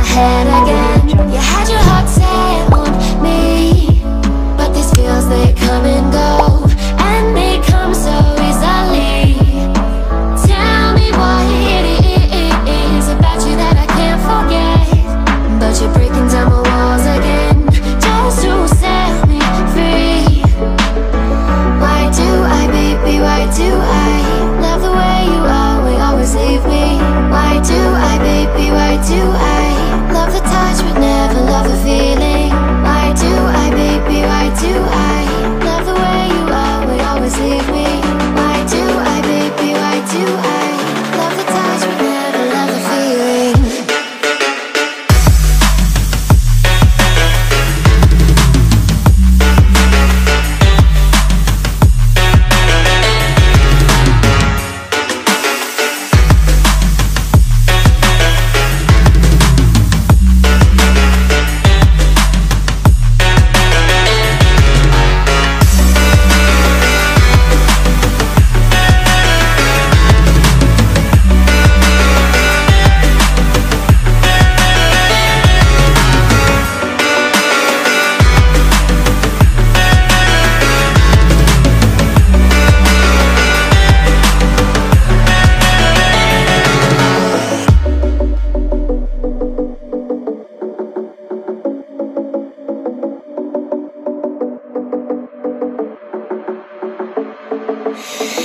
Head again. You had your heart set on me, but these feels, they come and go, and they come so easily. Tell me what it is about you that I can't forget, but you're breaking down my walls again, just to set me free. Why do I, baby, why do I love the way you always leave me? Why do I, baby, why do I love the touch but never love the feeling? Why do I, baby, why do I love the way you always leave me? Why do I, baby, why do I love the touch but never love the feeling?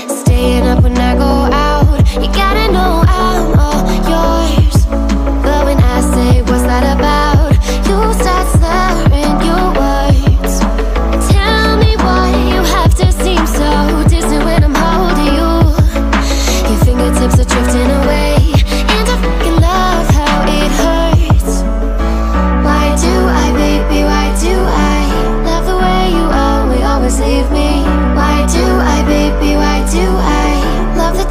Staying up when I go out, you gotta know I'm all yours. But when I say what's that about, you start slurring your words. Tell me why you have to seem so distant when I'm holding you. Your fingertips are drifting away, and I fucking love how it hurts. Why do I, baby, why do I love the way you always leave me? Why do I, baby, why do I love the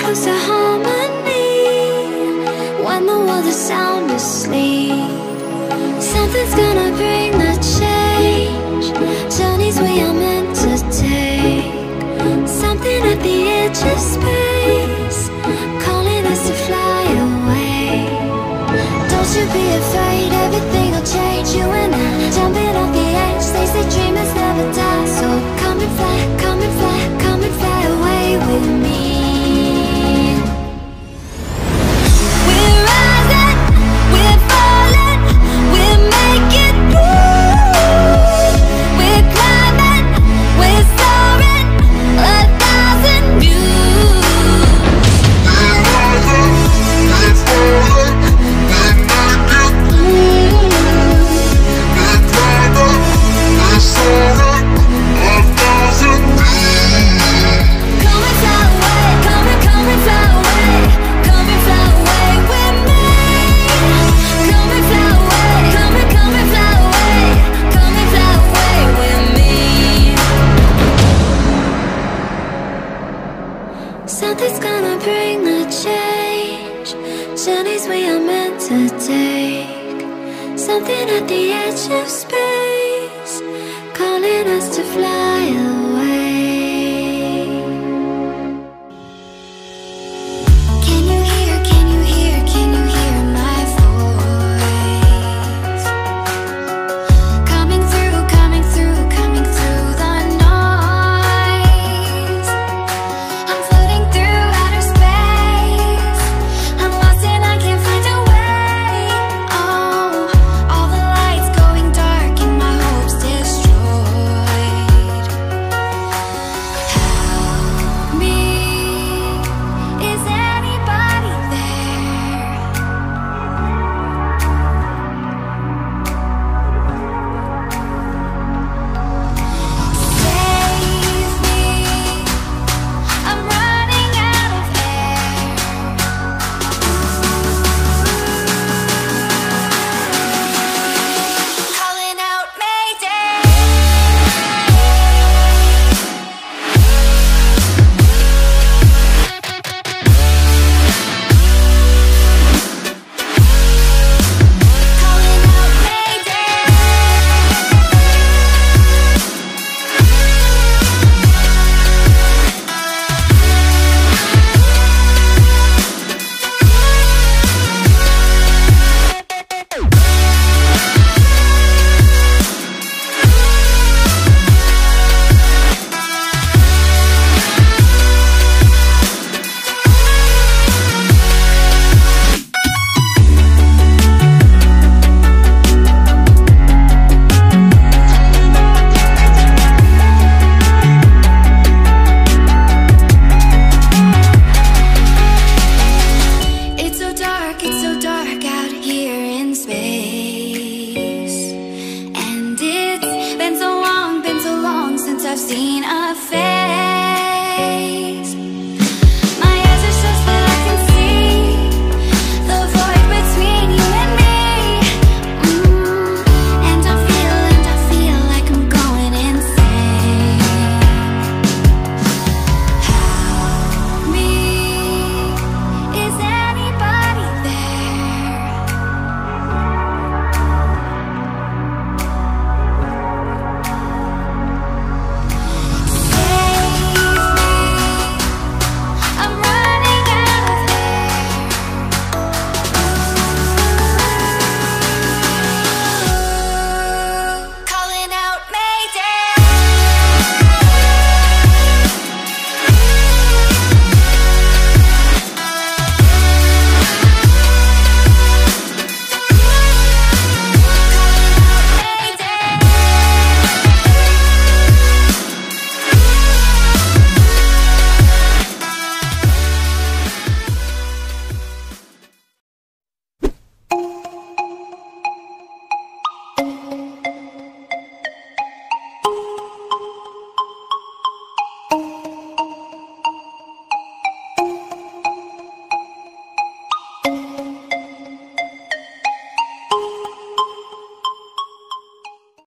close to harmony when the world is sound asleep. Something's gonna bring the change, journeys we are meant to take. Something at the edge of space, calling us to fly away. Don't you be afraid, everything will change. You and I, jumping off the edge. They say dreamers never die, so come and fly, come and fly, come and fly away with me. We're rising, we're falling, we're making moves. We're climbing, we're soaring, 1,000 views. We're rising, we're falling, we're making moves. We're climbing, we're soaring, 1,000 views. Come and fly away, come and fly away, come and fly away with me. Come and fly away, come and fly away, come and fly away with me. Something's gonna bring the change, journeys we are meant to take. Something at the edge of space.